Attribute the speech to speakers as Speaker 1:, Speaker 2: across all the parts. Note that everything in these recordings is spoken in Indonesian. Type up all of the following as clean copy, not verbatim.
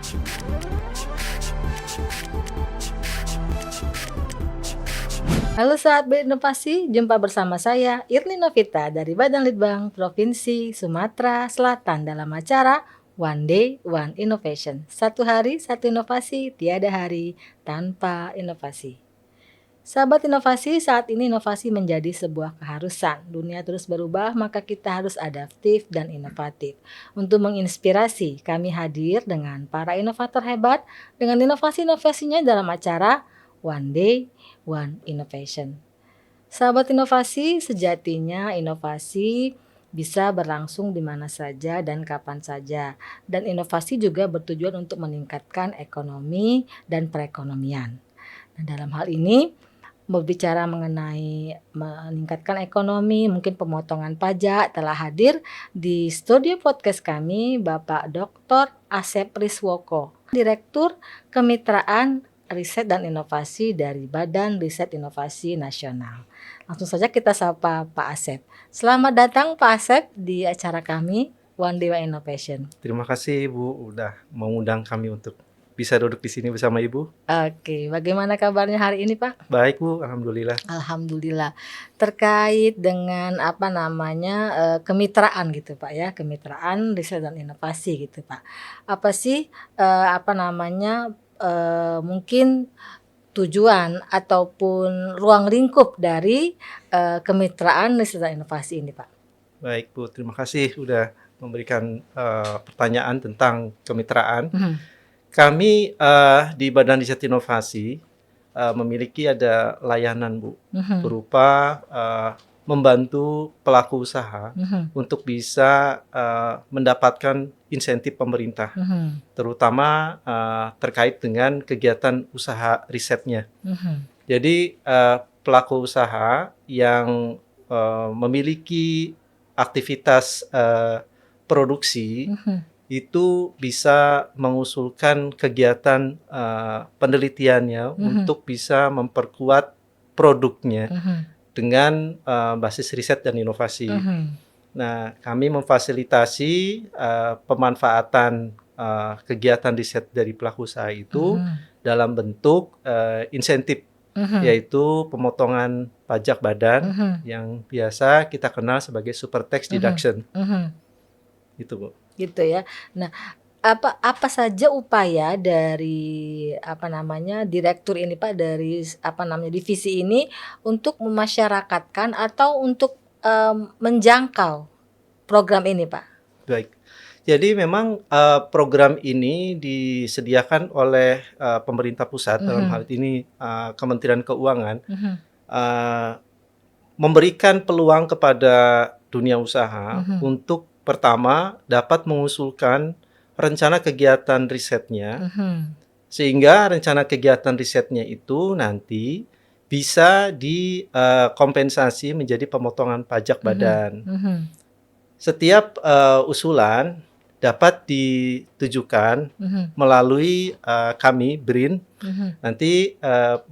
Speaker 1: Halo saat berinovasi, jumpa bersama saya Irni Novita dari Badan Litbang Provinsi Sumatera Selatan dalam acara One Day One Innovation. Satu hari, satu inovasi, tiada hari tanpa inovasi. Sahabat inovasi, saat ini inovasi menjadi sebuah keharusan. Dunia terus berubah, maka kita harus adaptif dan inovatif. Untuk menginspirasi, kami hadir dengan para inovator hebat dengan inovasi-inovasinya dalam acara One Day One Innovation. Sahabat inovasi, sejatinya inovasi bisa berlangsung di mana saja dan kapan saja. Dan inovasi juga bertujuan untuk meningkatkan ekonomi dan perekonomian. Nah, dalam hal ini, berbicara mengenai meningkatkan ekonomi, mungkin pemotongan pajak, telah hadir di studio podcast kami Bapak Dr. Asep Riswoko, Direktur Kemitraan Riset dan Inovasi dari Badan Riset Inovasi Nasional. Langsung saja kita sapa Pak Asep. Selamat datang Pak Asep di acara kami One Day One Innovation.
Speaker 2: Terima kasih Bu udah mengundang kami untuk bisa duduk di sini bersama Ibu.
Speaker 1: Oke, bagaimana kabarnya hari ini Pak?
Speaker 2: Baik Bu, alhamdulillah.
Speaker 1: Alhamdulillah. Terkait dengan kemitraan gitu Pak ya, kemitraan riset dan inovasi gitu Pak. Apa sih mungkin tujuan ataupun ruang lingkup dari kemitraan riset dan inovasi ini Pak?
Speaker 2: Baik Bu, terima kasih udah memberikan pertanyaan tentang kemitraan. Kami di Badan Riset Inovasi memiliki ada layanan Bu, berupa membantu pelaku usaha untuk bisa mendapatkan insentif pemerintah, terutama terkait dengan kegiatan usaha risetnya. Jadi pelaku usaha yang memiliki aktivitas produksi itu bisa mengusulkan kegiatan penelitiannya untuk bisa memperkuat produknya dengan basis riset dan inovasi. Nah, kami memfasilitasi pemanfaatan kegiatan riset dari pelaku usaha itu dalam bentuk insentif, yaitu pemotongan pajak badan yang biasa kita kenal sebagai super tax deduction. Itu Bu.
Speaker 1: Gitu ya. Nah, apa saja upaya dari direktur ini Pak, dari divisi ini untuk memasyarakatkan atau untuk menjangkau program ini Pak?
Speaker 2: Baik. Jadi memang program ini disediakan oleh pemerintah pusat, dalam hal ini Kementerian Keuangan, memberikan peluang kepada dunia usaha untuk pertama dapat mengusulkan rencana kegiatan risetnya, sehingga rencana kegiatan risetnya itu nanti bisa dikompensasi menjadi pemotongan pajak badan. Setiap usulan dapat ditujukan melalui kami BRIN. Nanti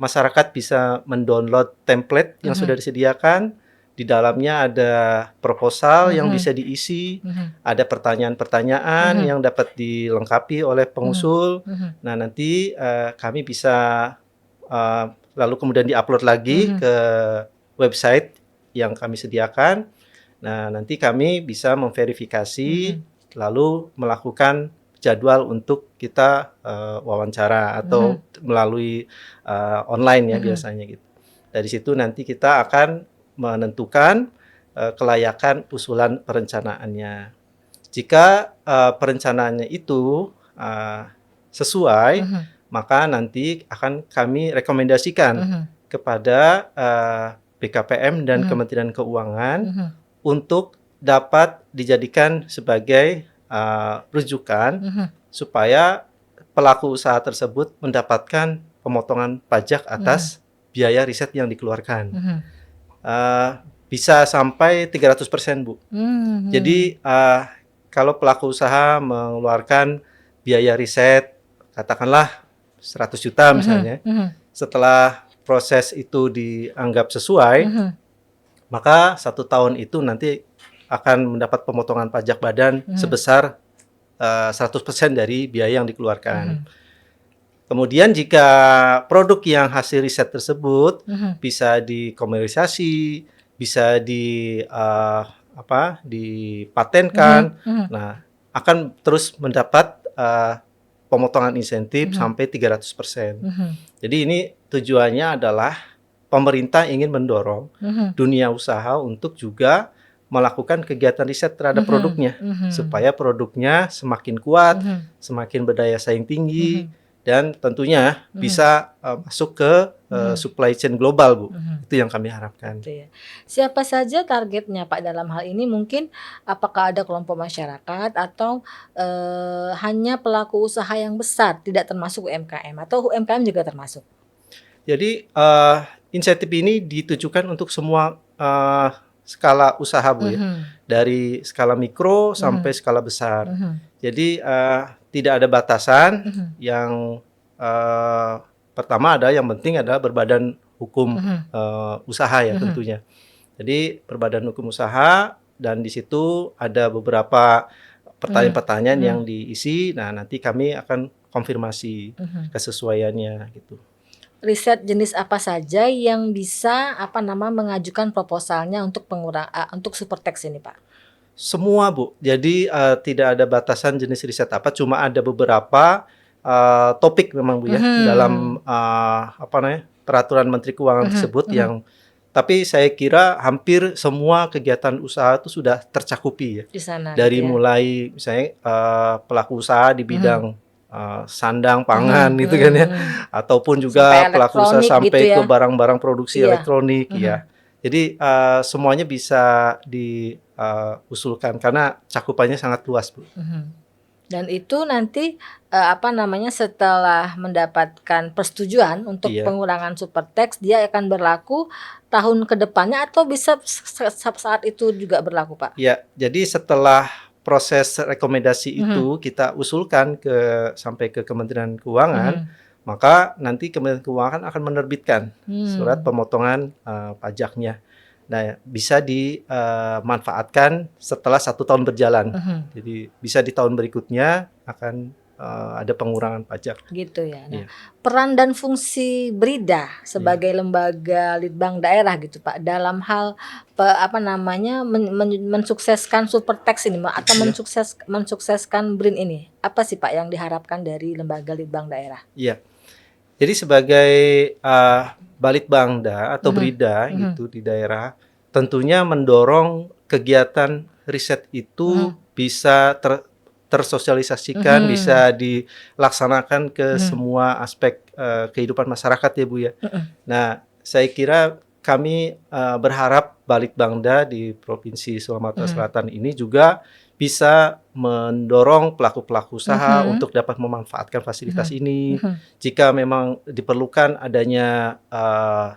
Speaker 2: masyarakat bisa mendownload template yang sudah disediakan. Di dalamnya ada proposal yang bisa diisi, ada pertanyaan-pertanyaan yang dapat dilengkapi oleh pengusul. Nah, nanti kami bisa lalu kemudian diupload lagi ke website yang kami sediakan. Nah, nanti kami bisa memverifikasi, lalu melakukan jadwal untuk kita wawancara atau melalui online ya biasanya gitu. Dari situ nanti kita akan menentukan kelayakan usulan perencanaannya. Jika perencanaannya itu sesuai, maka nanti akan kami rekomendasikan kepada BKPM dan Kementerian Keuangan untuk dapat dijadikan sebagai rujukan supaya pelaku usaha tersebut mendapatkan pemotongan pajak atas biaya riset yang dikeluarkan. Bisa sampai 300% Bu. Jadi kalau pelaku usaha mengeluarkan biaya riset katakanlah 100 juta misalnya, setelah proses itu dianggap sesuai, maka 1 tahun itu nanti akan mendapat pemotongan pajak badan sebesar 100% dari biaya yang dikeluarkan.
Speaker 1: Mhm.
Speaker 2: Kemudian jika produk yang hasil riset tersebut
Speaker 1: Mhm.
Speaker 2: bisa dikomersialisasi, bisa dipatenkan,
Speaker 1: Mhm. Mhm.
Speaker 2: nah akan terus mendapat pemotongan insentif
Speaker 1: Mhm.
Speaker 2: sampai 300%.
Speaker 1: Mhm.
Speaker 2: Jadi ini tujuannya adalah pemerintah ingin mendorong
Speaker 1: Mhm.
Speaker 2: dunia usaha untuk juga melakukan kegiatan riset terhadap
Speaker 1: Mhm.
Speaker 2: produknya,
Speaker 1: Mhm.
Speaker 2: supaya produknya semakin kuat,
Speaker 1: Mhm.
Speaker 2: semakin berdaya saing tinggi,
Speaker 1: Mhm.
Speaker 2: dan tentunya
Speaker 1: Mhm.
Speaker 2: bisa masuk ke
Speaker 1: Mhm.
Speaker 2: supply chain global, Bu.
Speaker 1: Mhm.
Speaker 2: Itu yang kami harapkan.
Speaker 1: Gitu ya. Siapa saja targetnya Pak dalam hal ini, mungkin apakah ada kelompok masyarakat atau, hanya pelaku usaha yang besar tidak termasuk UMKM atau UMKM juga termasuk?
Speaker 2: Jadi insentif ini ditujukan untuk semua skala usaha, Bu, ya.
Speaker 1: Mhm.
Speaker 2: Dari skala mikro sampai
Speaker 1: Mhm.
Speaker 2: skala besar.
Speaker 1: Mhm.
Speaker 2: Jadi tidak ada batasan.
Speaker 1: Mhm.
Speaker 2: Yang pertama ada, yang penting adalah berbadan hukum
Speaker 1: Mhm.
Speaker 2: usaha ya
Speaker 1: Mhm.
Speaker 2: tentunya. Jadi berbadan hukum usaha, dan di situ ada beberapa
Speaker 1: Mhm.
Speaker 2: pertanyaan-pertanyaan yang
Speaker 1: Mhm.
Speaker 2: diisi. Nah, nanti kami akan konfirmasi
Speaker 1: Mhm.
Speaker 2: kesesuaiannya gitu.
Speaker 1: Riset jenis apa saja yang bisa, mengajukan proposalnya untuk untuk Supertex ini, Pak?
Speaker 2: Semua, Bu. Jadi tidak ada batasan jenis riset apa, cuma ada beberapa topik memang, Bu, ya, dalam
Speaker 1: Mhm.
Speaker 2: peraturan Menteri Keuangan
Speaker 1: Mhm.
Speaker 2: tersebut
Speaker 1: Mhm.
Speaker 2: yang, tapi saya kira hampir semua kegiatan usaha itu sudah tercakupi ya.
Speaker 1: Di sana gitu
Speaker 2: Dari
Speaker 1: ya?
Speaker 2: mulai misalnya pelaku usaha di
Speaker 1: Mhm.
Speaker 2: bidang sandang, pangan
Speaker 1: Mhm.
Speaker 2: gitu kan
Speaker 1: Mhm.
Speaker 2: ya,
Speaker 1: Mhm.
Speaker 2: ataupun
Speaker 1: Sampai
Speaker 2: juga pelaku usaha
Speaker 1: elektronik gitu
Speaker 2: sampai ke
Speaker 1: ya?
Speaker 2: barang-barang produksi
Speaker 1: Iya.
Speaker 2: elektronik
Speaker 1: Mhm.
Speaker 2: ya. Jadi semuanya bisa diusulkan karena cakupannya sangat luas, Bu.
Speaker 1: Mhm. Dan itu nanti, setelah mendapatkan persetujuan untuk
Speaker 2: Iya.
Speaker 1: pengurangan Supertax, dia akan berlaku tahun ke depannya atau bisa saat itu juga berlaku, Pak?
Speaker 2: Ya, jadi setelah proses rekomendasi
Speaker 1: Mhm.
Speaker 2: itu kita usulkan sampai ke Kementerian Keuangan,
Speaker 1: Mhm.
Speaker 2: maka nanti Kementerian Keuangan akan menerbitkan surat
Speaker 1: Mmm.
Speaker 2: pemotongan pajaknya. Nah, bisa dimanfaatkan setelah 1 tahun berjalan.
Speaker 1: Mhm.
Speaker 2: Jadi bisa di tahun berikutnya akan ada pengurangan pajak.
Speaker 1: Gitu ya. Nah,
Speaker 2: Iya.
Speaker 1: peran dan fungsi BRIDA
Speaker 2: Iya.
Speaker 1: sebagai lembaga litbang daerah gitu, Pak, dalam hal mensukseskan Supertax ini, atau
Speaker 2: Iya.
Speaker 1: mensukseskan BRIN ini. Apa sih, Pak, yang diharapkan dari lembaga litbang daerah?
Speaker 2: Iya. Jadi sebagai Balitbangda atau
Speaker 1: Mhm.
Speaker 2: BRIDA
Speaker 1: Mhm.
Speaker 2: gitu di daerah, tentunya mendorong kegiatan riset itu
Speaker 1: Mhm.
Speaker 2: bisa tersosialisasikan,
Speaker 1: Mhm.
Speaker 2: bisa dilaksanakan ke
Speaker 1: Mhm.
Speaker 2: semua aspek kehidupan masyarakat ya, Bu, ya.
Speaker 1: Mhm.
Speaker 2: Nah, saya kira kami berharap Balitbangda di Provinsi Sumatera
Speaker 1: Mhm.
Speaker 2: Selatan ini juga bisa mendorong pelaku-pelaku usaha
Speaker 1: Mhm.
Speaker 2: untuk dapat memanfaatkan fasilitas
Speaker 1: Mhm.
Speaker 2: ini.
Speaker 1: Mhm.
Speaker 2: Jika memang diperlukan adanya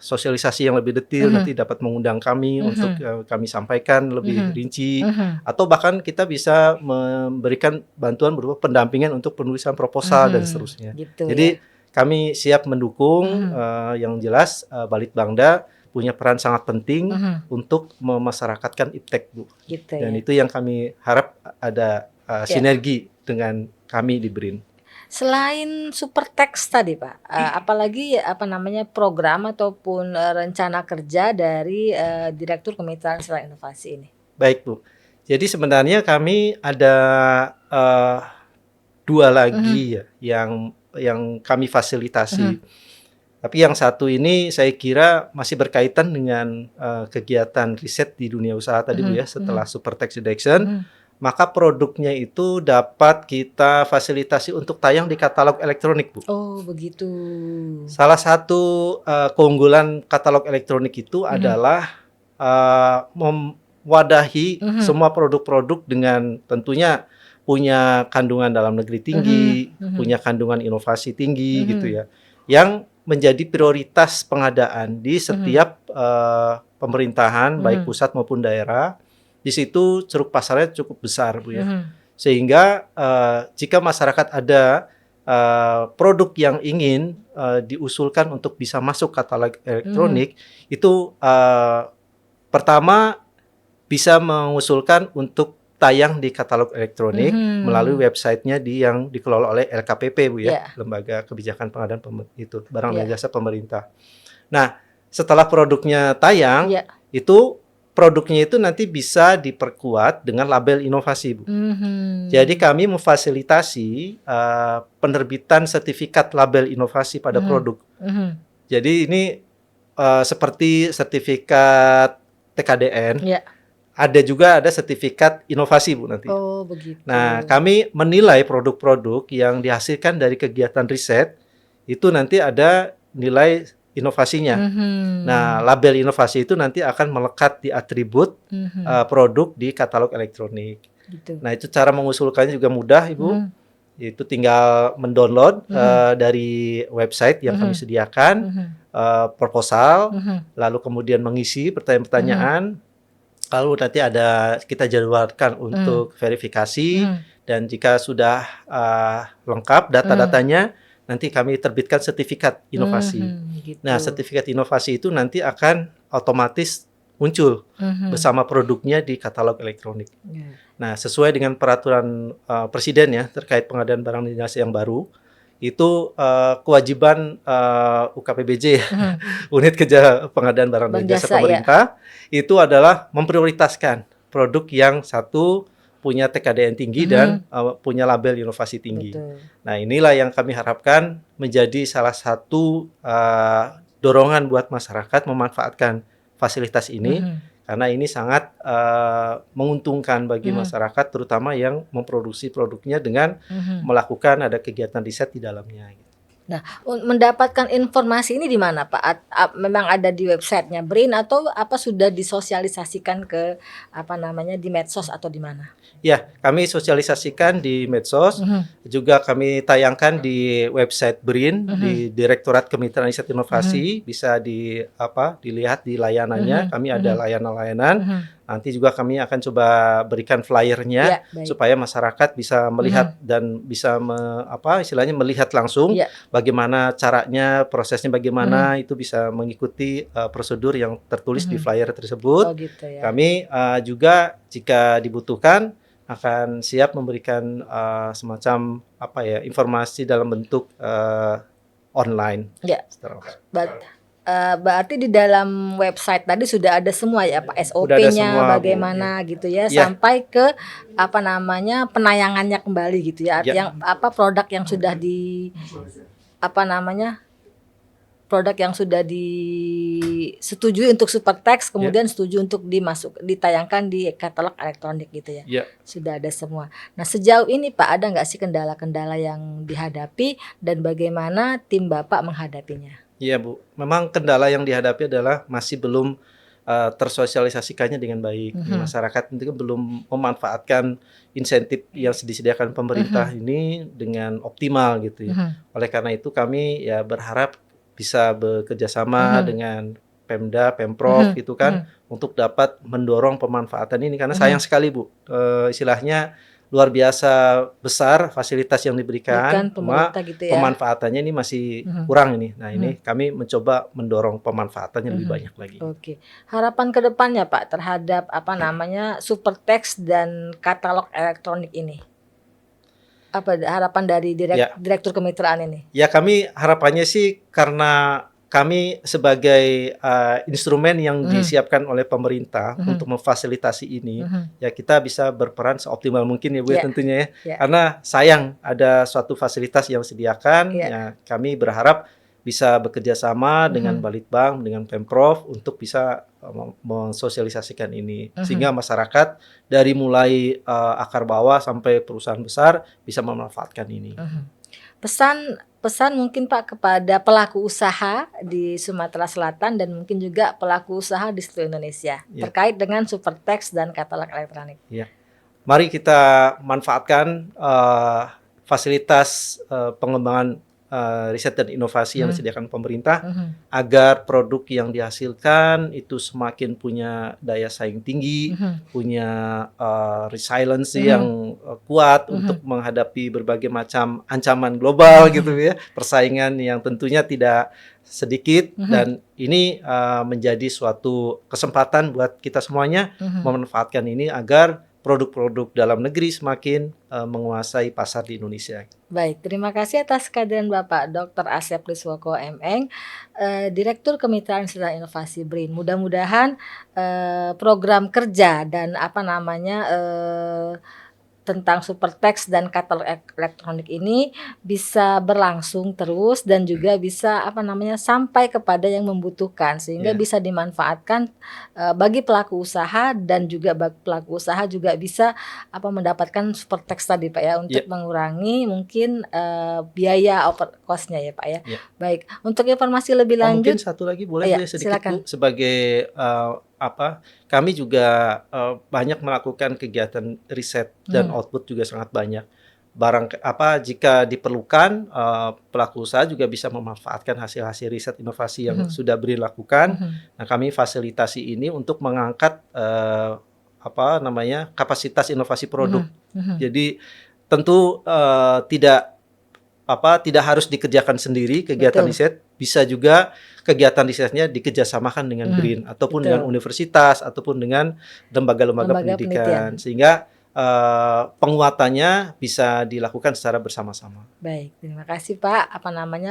Speaker 2: sosialisasi yang lebih detail, nanti
Speaker 1: Mhm.
Speaker 2: dapat mengundang kami untuk
Speaker 1: Mhm.
Speaker 2: kami sampaikan lebih
Speaker 1: Mhm.
Speaker 2: rinci,
Speaker 1: Mhm.
Speaker 2: atau bahkan kita bisa memberikan bantuan berupa pendampingan untuk penulisan proposal dan
Speaker 1: Mhm.
Speaker 2: seterusnya.
Speaker 1: Gitu ya.
Speaker 2: Jadi kami siap mendukung,
Speaker 1: Mhm.
Speaker 2: yang jelas Balitbangda punya peran sangat penting
Speaker 1: Mhm.
Speaker 2: untuk memasyarakatkan iptek, Bu.
Speaker 1: Gitu
Speaker 2: Dan
Speaker 1: ya.
Speaker 2: itu yang kami harap ada
Speaker 1: Ya.
Speaker 2: sinergi dengan kami di BRIN.
Speaker 1: Selain Supertax tadi, Pak, apalagi program ataupun rencana kerja dari Direktur Kemitraan Sentra Inovasi ini?
Speaker 2: Baik, Bu. Jadi sebenarnya kami ada 2
Speaker 1: Mhm.
Speaker 2: lagi ya yang kami fasilitasi.
Speaker 1: Mhm.
Speaker 2: Tapi yang satu ini saya kira masih berkaitan dengan kegiatan riset di dunia usaha tadi, Bu,
Speaker 1: Mhm.
Speaker 2: ya.
Speaker 1: Mhm.
Speaker 2: Setelah Supertax Deduction,
Speaker 1: Mhm.
Speaker 2: maka produknya itu dapat kita fasilitasi untuk tayang di katalog elektronik, Bu.
Speaker 1: Oh, begitu.
Speaker 2: Salah satu keunggulan katalog elektronik itu
Speaker 1: Mhm.
Speaker 2: adalah mewadahi
Speaker 1: Mhm.
Speaker 2: semua produk-produk dengan tentunya punya kandungan dalam negeri
Speaker 1: Mhm.
Speaker 2: tinggi,
Speaker 1: Mhm.
Speaker 2: punya kandungan inovasi tinggi gitu
Speaker 1: Mhm.
Speaker 2: ya, yang menjadi prioritas pengadaan di
Speaker 1: Mhm.
Speaker 2: setiap pemerintahan baik
Speaker 1: Mhm.
Speaker 2: pusat maupun daerah. Di situ ceruk pasarnya cukup besar, Bu, ya.
Speaker 1: Mhm.
Speaker 2: Sehingga jika masyarakat ada produk yang ingin diusulkan untuk bisa masuk katalog
Speaker 1: Mhm.
Speaker 2: elektronik, itu pertama bisa mengusulkan untuk tayang di katalog elektronik melalui
Speaker 1: Mhm.
Speaker 2: websitenya yang dikelola oleh LKPP, Bu, ya,
Speaker 1: Ya.
Speaker 2: Lembaga Kebijakan Pengadaan itu Barang dan
Speaker 1: Ya.
Speaker 2: Jasa Pemerintah. Nah, setelah produknya tayang,
Speaker 1: Ya.
Speaker 2: itu produknya itu nanti bisa diperkuat dengan label inovasi, Bu. Jadi
Speaker 1: Mhm.
Speaker 2: kami memfasilitasi penerbitan sertifikat label inovasi pada
Speaker 1: Mhm.
Speaker 2: produk.
Speaker 1: Mhm.
Speaker 2: Jadi ini seperti sertifikat TKDN,
Speaker 1: Ya.
Speaker 2: ada sertifikat inovasi, Bu, nanti.
Speaker 1: Oh, begitu.
Speaker 2: Nah, kami menilai produk-produk yang dihasilkan dari kegiatan riset, itu nanti ada nilai inovasinya. Nah,
Speaker 1: Mhm.
Speaker 2: label inovasi itu nanti akan melekat di atribut
Speaker 1: Mhm.
Speaker 2: produk di katalog elektronik.
Speaker 1: Gitu.
Speaker 2: Nah, itu cara mengusulkannya juga mudah, Ibu.
Speaker 1: Mhm.
Speaker 2: Itu tinggal mendownload
Speaker 1: Mhm.
Speaker 2: dari website yang kami
Speaker 1: Mhm.
Speaker 2: sediakan,
Speaker 1: Mhm.
Speaker 2: proposal,
Speaker 1: Mhm.
Speaker 2: lalu kemudian mengisi
Speaker 1: Mhm.
Speaker 2: pertanyaan-pertanyaan, lalu nanti kita jadwalkan
Speaker 1: Mhm.
Speaker 2: untuk verifikasi,
Speaker 1: Mhm.
Speaker 2: dan jika sudah lengkap
Speaker 1: Mhm.
Speaker 2: data-datanya, nanti kami terbitkan sertifikat inovasi.
Speaker 1: Mhm.
Speaker 2: Nah,
Speaker 1: Gitu.
Speaker 2: sertifikat inovasi itu nanti akan otomatis muncul
Speaker 1: Mhm.
Speaker 2: bersama produknya di katalog elektronik.
Speaker 1: Ya.
Speaker 2: Nah, sesuai dengan peraturan Presiden ya terkait pengadaan barang dan jasa yang baru, itu kewajiban UKPBJ ya,
Speaker 1: Mhm.
Speaker 2: Unit Kerja Pengadaan Barang dan
Speaker 1: Ban
Speaker 2: Jasa
Speaker 1: jasa ya.
Speaker 2: Pemerintah, itu adalah memprioritaskan produk yang satu punya TKDN tinggi dan
Speaker 1: Mhm.
Speaker 2: punya label inovasi tinggi.
Speaker 1: Betul.
Speaker 2: Nah, inilah yang kami harapkan menjadi salah satu dorongan buat masyarakat memanfaatkan fasilitas ini,
Speaker 1: Mhm.
Speaker 2: karena ini sangat menguntungkan bagi
Speaker 1: Mhm.
Speaker 2: masyarakat, terutama yang memproduksi produknya dengan
Speaker 1: Mhm.
Speaker 2: melakukan ada kegiatan riset di dalamnya.
Speaker 1: Nah, mendapatkan informasi ini di mana, Pak? Memang ada di websitenya BRIN atau apa sudah disosialisasikan ke apa namanya di medsos atau di mana?
Speaker 2: Ya, kami sosialisasikan di medsos,
Speaker 1: Mhm.
Speaker 2: juga kami tayangkan di website BRIN,
Speaker 1: Mhm.
Speaker 2: di Direktorat Kemitraan Riset
Speaker 1: Mhm.
Speaker 2: Inovasi, bisa dilihat di layanannya,
Speaker 1: Mhm.
Speaker 2: kami ada
Speaker 1: Mhm.
Speaker 2: layanan-layanan.
Speaker 1: Mhm.
Speaker 2: Nanti juga kami akan coba berikan flyernya
Speaker 1: Ya, baik.
Speaker 2: supaya masyarakat bisa melihat
Speaker 1: Mhm.
Speaker 2: dan bisa istilahnya melihat langsung
Speaker 1: Ya.
Speaker 2: bagaimana caranya, prosesnya
Speaker 1: Mhm.
Speaker 2: bagaimana, itu bisa mengikuti prosedur yang tertulis di
Speaker 1: Mhm.
Speaker 2: flyer
Speaker 1: Oh,
Speaker 2: tersebut.
Speaker 1: gitu ya.
Speaker 2: Kami juga jika dibutuhkan akan siap memberikan semacam informasi dalam bentuk online.
Speaker 1: Ya. Berarti di dalam website tadi sudah ada semua ya, Pak,
Speaker 2: Udah ada
Speaker 1: SOP-nya
Speaker 2: semua, Bu.
Speaker 1: bagaimana gitu ya,
Speaker 2: Ya,
Speaker 1: sampai ke apa namanya, penayangannya kembali gitu ya.
Speaker 2: ya,
Speaker 1: Yang apa produk yang sudah di apa namanya, produk yang sudah disetujui untuk Supertext
Speaker 2: ya,
Speaker 1: kemudian setuju untuk ditayangkan di katalog elektronik gitu ya.
Speaker 2: ya.
Speaker 1: Sudah ada semua. Nah, sejauh ini Pak, ada nggak sih kendala-kendala yang dihadapi dan bagaimana tim Bapak menghadapinya?
Speaker 2: Iya, Bu. Memang kendala yang dihadapi adalah masih belum tersosialisasikannya dengan baik.
Speaker 1: Mhm.
Speaker 2: Masyarakat itu kan belum memanfaatkan insentif yang disediakan pemerintah
Speaker 1: Mhm.
Speaker 2: ini dengan optimal gitu ya.
Speaker 1: Mhm.
Speaker 2: Oleh karena itu kami ya berharap bisa bekerja sama
Speaker 1: Mhm.
Speaker 2: dengan Pemda, Pemprov
Speaker 1: Mhm.
Speaker 2: gitu kan,
Speaker 1: Mhm.
Speaker 2: untuk dapat mendorong pemanfaatan ini karena sayang
Speaker 1: Mhm.
Speaker 2: sekali, Bu. Istilahnya luar biasa besar fasilitas yang diberikan,
Speaker 1: Berikan
Speaker 2: cuma
Speaker 1: pemerintah gitu ya.
Speaker 2: pemanfaatannya ini masih
Speaker 1: Mhm.
Speaker 2: kurang ini. Nah,
Speaker 1: Mhm.
Speaker 2: ini kami mencoba mendorong pemanfaatannya lebih
Speaker 1: Mhm.
Speaker 2: banyak lagi.
Speaker 1: Oke. Harapan ke depannya Pak terhadap apa namanya, Supertext dan katalog elektronik ini? Apa harapan dari
Speaker 2: Ya,
Speaker 1: Direktur Kemitraan ini?
Speaker 2: ya kami harapannya sih karena kami sebagai instrumen yang
Speaker 1: Mhm.
Speaker 2: disiapkan oleh pemerintah
Speaker 1: Mhm.
Speaker 2: untuk memfasilitasi ini,
Speaker 1: Mhm.
Speaker 2: ya kita bisa berperan seoptimal mungkin ya, Bu, ya
Speaker 1: Ya.
Speaker 2: tentunya ya.
Speaker 1: Ya.
Speaker 2: Karena sayang ada suatu fasilitas yang disediakan,
Speaker 1: Ya.
Speaker 2: ya kami berharap bisa bekerja sama dengan
Speaker 1: Mhm.
Speaker 2: Balitbang, dengan Pemprov untuk bisa mensosialisasikan ini. Sehingga
Speaker 1: Mhm.
Speaker 2: masyarakat dari mulai akar bawah sampai perusahaan besar bisa memanfaatkan ini.
Speaker 1: Mhm. Pesan mungkin Pak kepada pelaku usaha di Sumatera Selatan dan mungkin juga pelaku usaha di seluruh Indonesia
Speaker 2: Ya,
Speaker 1: terkait dengan Supertext dan katalog elektronik.
Speaker 2: ya. Mari kita manfaatkan fasilitas pengembangan riset dan inovasi yang
Speaker 1: Mhm.
Speaker 2: disediakan pemerintah
Speaker 1: Mhm.
Speaker 2: agar produk yang dihasilkan itu semakin punya daya saing tinggi,
Speaker 1: Mhm.
Speaker 2: punya resiliency
Speaker 1: Mhm.
Speaker 2: yang kuat
Speaker 1: Mhm.
Speaker 2: untuk menghadapi berbagai macam ancaman global gitu ya, persaingan yang tentunya tidak sedikit,
Speaker 1: Mhm.
Speaker 2: dan ini menjadi suatu kesempatan buat kita semuanya
Speaker 1: Mhm.
Speaker 2: memanfaatkan ini agar produk-produk dalam negeri semakin menguasai pasar di Indonesia.
Speaker 1: Baik, terima kasih atas kehadiran Bapak Dr. Asep Liswoko M.Eng, Direktur Kemitraan dan Inovasi BRIN. Mudah-mudahan program kerja dan tentang Supertext dan katalog elektronik ini bisa berlangsung terus dan juga bisa sampai kepada yang membutuhkan sehingga
Speaker 2: Ya.
Speaker 1: bisa dimanfaatkan bagi pelaku usaha dan juga bagi pelaku usaha juga bisa mendapatkan Supertext tadi Pak ya untuk
Speaker 2: Ya.
Speaker 1: mengurangi mungkin biaya cost-nya ya Pak ya.
Speaker 2: Ya.
Speaker 1: Baik, untuk informasi lebih
Speaker 2: Mungkin
Speaker 1: lanjut
Speaker 2: satu lagi boleh sedikit
Speaker 1: silakan.
Speaker 2: Bu, sebagai kami juga banyak melakukan kegiatan riset dan output juga sangat banyak. Jika diperlukan pelaku usaha juga bisa memanfaatkan hasil-hasil riset inovasi yang sudah BRIN lakukan. Nah, kami fasilitasi ini untuk mengangkat kapasitas inovasi produk. Jadi tentu tidak harus dikerjakan sendiri kegiatan
Speaker 1: Betul.
Speaker 2: riset, bisa juga kegiatan risetnya dikerjasamakan dengan BRIN ataupun
Speaker 1: betul.
Speaker 2: dengan universitas ataupun dengan lembaga-lembaga pendidikan sehingga penguatannya bisa dilakukan secara bersama-sama.
Speaker 1: Baik, terima kasih Pak.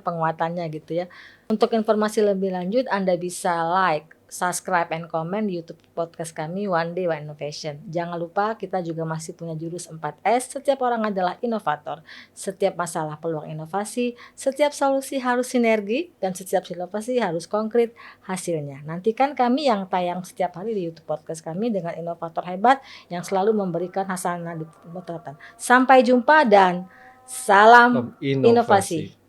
Speaker 1: Penguatannya gitu ya. Untuk informasi lebih lanjut Anda bisa like, subscribe, and comment di YouTube podcast kami One Day One Innovation. Jangan lupa kita juga masih punya jurus 4S. Setiap orang adalah inovator. Setiap masalah peluang inovasi, setiap solusi harus sinergi, dan setiap inovasi harus konkret hasilnya. Nantikan kami yang tayang setiap hari di YouTube podcast kami dengan inovator hebat yang selalu memberikan hasanah di. Sampai jumpa dan salam inovasi.